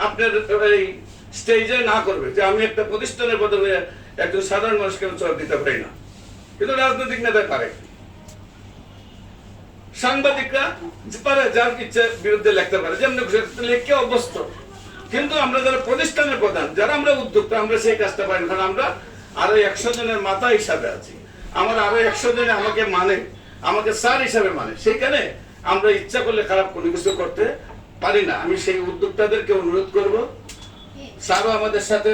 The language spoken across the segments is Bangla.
আপনার এই স্টেজে না করবে যে আমি একটা প্রতিষ্ঠানের বদলে একজন সাধারণ মানুষকে চর দিতে পারি না, কিন্তু রাজনৈতিক নেতা পারে, সাংবাদিকরা পারে, যার ইচ্ছে বিরুদ্ধে লিখতে পারে, যেমন লিখে অভ্যস্ত। কিন্তু আমরা যারা প্রতিষ্ঠানের প্রধান, যারা আমরা উদ্যোক্তা, আমরা সেই কাজটা পারি না, কারণ আমরা আরো 100 জনের মাথা হিসাবে আছি, আমার আরো 100 জনে আমাকে মানে, আমাকে স্যার হিসাবে মানে, সেইখানে আমরা ইচ্ছা করলে খারাপ কোনো কিছু করতে পারি না। আমি সেই উদ্যোক্তাদেরকে অনুরোধ করব, স্যারও আমাদের সাথে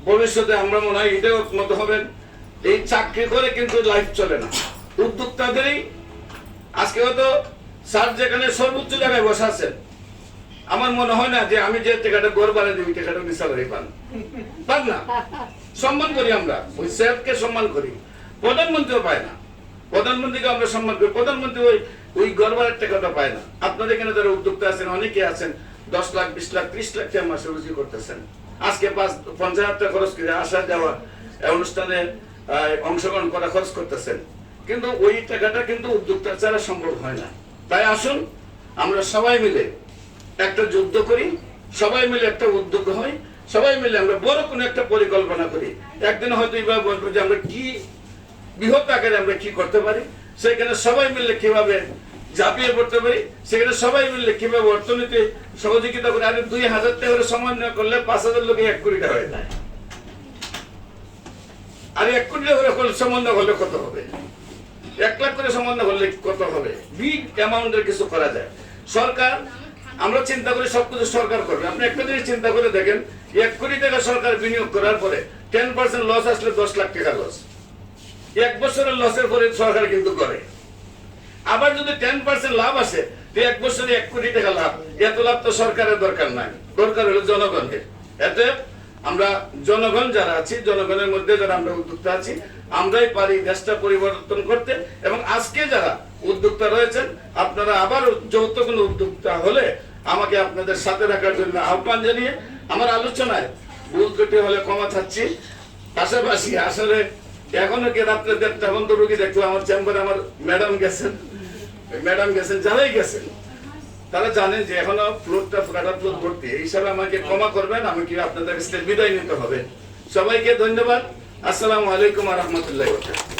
ভবিষ্যতে আমরা মনে হয় এটাও মত হবেন, এই চাকরি করে কিন্তু লাইফ চলে না, উদ্যোক্তাদেরই। আজকে হয়তো স্যার যেখানে সর্বোচ্চ জায়গায় বসে আছেন, আমার মনে হয় না যে আমি যে টাকাটা গড় বাড়াই দিই টাকাটা মিশাবারি পান না। সম্মান করি আমরা, ওই স্যারকে সম্মান করি, প্রধানমন্ত্রীও পায় না, প্রধানমন্ত্রীকে আমরা সম্মান করি, প্রধানমন্ত্রী ওই গড় বাড়ার টাকাটা পায় না। আপনাদের এখানে যারা উদ্যোক্তা আছেন, অনেকে আছেন 10 লাখ 20 লাখ 30 লাখ টাকা মাসে রুজি করতেছেন, আজকে 50,000 টাকা খরচ করে আসা যাওয়া অনুষ্ঠানে অংশগ্রহণ করা খরচ করতেছেন, কিন্তু ওই টাকাটা কিন্তু উদ্যোক্তা ছাড়া সম্ভব হয় না। তাই আসুন আমরা সবাই মিলে একটা যুদ্ধ করি, সবাই মিলে একটা উদ্যোগ হয়, সবাই মিলে আমরা বড় কোনো একটা পরিকল্পনা করি। একদিন হয়তো এইভাবে বলবো যে আমরা কি বৃহৎ আকারে আমরা কি করতে পারি, সেখানে সবাই মিলে কিভাবে ঝাঁপিয়ে পড়তে পারি, সেখানে সবাই মিলে কিভাবে অর্থনীতি সহযোগিতা করে। আরে 2,000 টাকা করে সমন্বয় করলে 5,000 লোকে 1 কোটি টাকা হয়ে যায়, আর 1 কোটি টাকা করে সমন্বয় হলে কত হবে, 1 লাখ করে সমন্বয় হলে কত হবে, বিগ অ্যামাউন্টের কিছু করা যায়। সরকার, আমরা চিন্তা করি সবকিছু সরকার করবে, আপনি একটা জিনিস চিন্তা করে দেখেন, 1 কোটি টাকা সরকার বিনিয়োগ করার পরে 10% লস আসলে 10 লাখ টাকা লস, 1 বছরের লসের পরে সরকার কিন্তু করে। আবার যদি 10% লাভ আসে, 1 বছরে 1 কোটি টাকা লাভ, এত লাভ তো সরকারের দরকার নাই, দরকার হলো জনগণের। এতে আমরা জনগণ যারা আছি, জনগণের মধ্যে যারা আমরা উদ্যোক্তা আছি, আমরাই পারি দেশটা পরিবর্তন করতে। এবং আজকে যারা উদ্যোক্তা রয়েছেন, আপনারা আবার যৌথ কোনো উদ্যোক্তা হলে আমাকে আপনাদের সাথে রাখার জন্য আহ্বান জানিয়ে আমার আলোচনায় ভুল ত্রুটি হলে ক্ষমা চাচ্ছি। পাশাপাশি আসলে এখনো কি রাত্রে 1:30 পর্যন্ত রোগী দেখলো আমার চেম্বারে, আমার ম্যাডাম গেছেন, যারাই গেছেন তারা জানেন যে এখনো ফ্লোরটা পুরাটা ফ্লোর ভর্তি। এই হিসাবে আমাকে ক্ষমা করবেন, আমাকে আপনাদের কাছ থেকে বিদায় নিতে হবে। সবাইকে ধন্যবাদ। আসসালামু আলাইকুম ওয়া রাহমাতুল্লাহি ওয়া বারাকাতুহু।